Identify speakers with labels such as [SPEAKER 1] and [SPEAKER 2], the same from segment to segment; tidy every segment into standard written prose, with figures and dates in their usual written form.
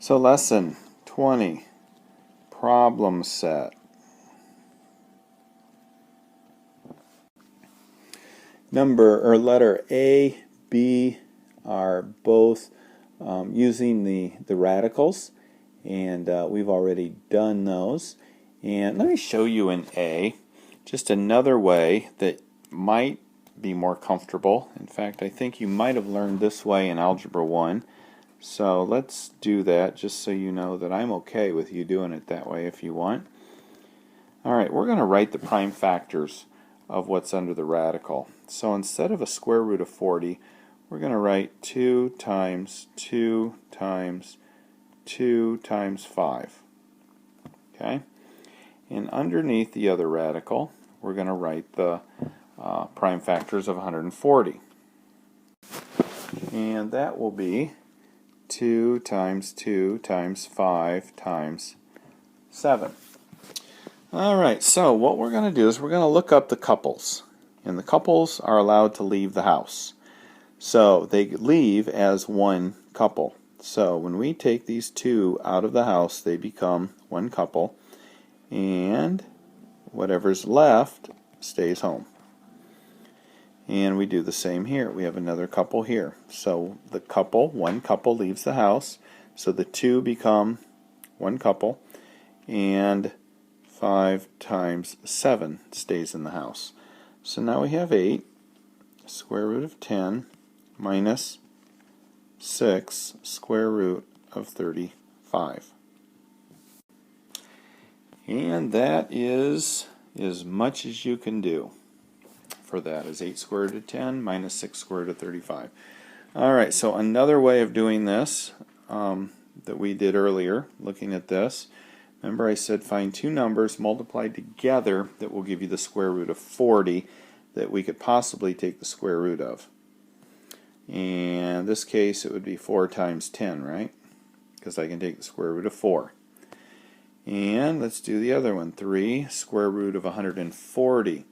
[SPEAKER 1] So lesson 20, problem set. Letter A, B are both using the radicals, and we've already done those. And let me show you in A just another way that might be more comfortable. In fact, I think you might have learned this way in Algebra 1. So let's do that just so you know that I'm okay with you doing it that way if you want. Alright, we're going to write the prime factors of what's under the radical. So instead of a square root of 40, we're going to write 2 times 2 times 2 times 5. Okay? And underneath the other radical, we're going to write the prime factors of 140. And that will be 2 times 2 times 5 times 7. Alright, so what we're going to do is we're going to look up the couples. And the couples are allowed to leave the house. So they leave as one couple. So when we take these two out of the house, they become one couple. And whatever's left stays home. And we do the same here. We have another couple here. So the couple, one couple leaves the house. So the two become one couple. And 5 times 7 stays in the house. So now we have 8, square root of 10, minus 6, square root of 35. And that is as much as you can do for that, is 8 square root of 10 minus 6 square root of 35. Alright, so another way of doing this that we did earlier, looking at this, remember I said find two numbers multiplied together that will give you the square root of 40 that we could possibly take the square root of. And in this case it would be 4 times 10, right? Because I can take the square root of 4. And let's do the other one, 3 square root of 140.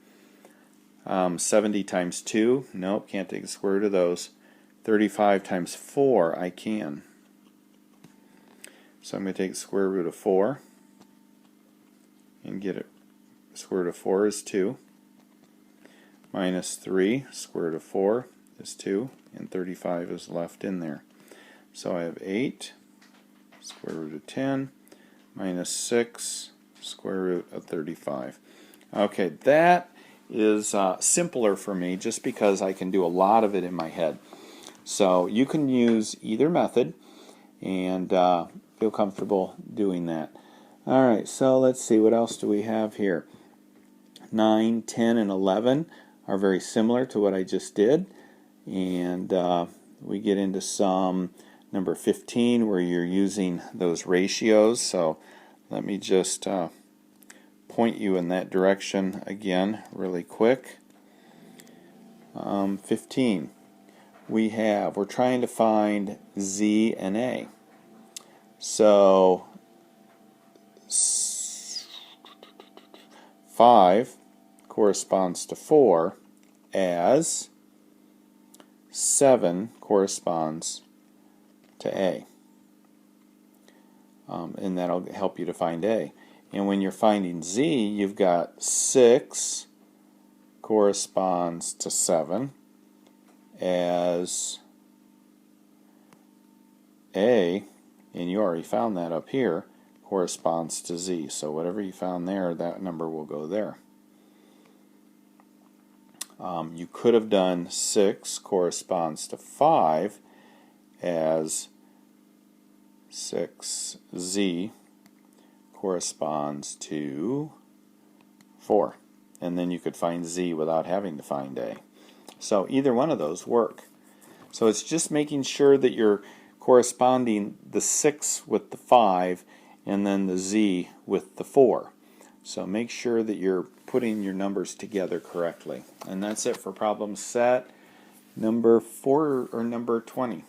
[SPEAKER 1] 70 times 2, nope, can't take the square root of those. 35 times 4, I can. So I'm going to take the square root of 4 and get it. Square root of 4 is 2. Minus 3, square root of 4 is 2, and 35 is left in there. So I have 8, square root of 10, minus 6, square root of 35. Okay, that is simpler for me just because I can do a lot of it in my head. So you can use either method and feel comfortable doing that. Alright, so let's see, what else do we have here? 9, 10, and 11 are very similar to what I just did. And we get into some number 15 where you're using those ratios. So let me just point you in that direction again really quick. 15. We're trying to find Z and A. So 5 corresponds to 4 as 7 corresponds to A. And that'll help you to find A. And when you're finding Z, you've got 6 corresponds to 7 as A, and you already found that up here, corresponds to Z. So whatever you found there, that number will go there. You could have done 6 corresponds to 5 as 6Z corresponds to 4. And then you could find Z without having to find A. So either one of those work. So it's just making sure that you're corresponding the 6 with the 5 and then the Z with the 4. So make sure that you're putting your numbers together correctly. And that's it for problem set number 4 or number 20.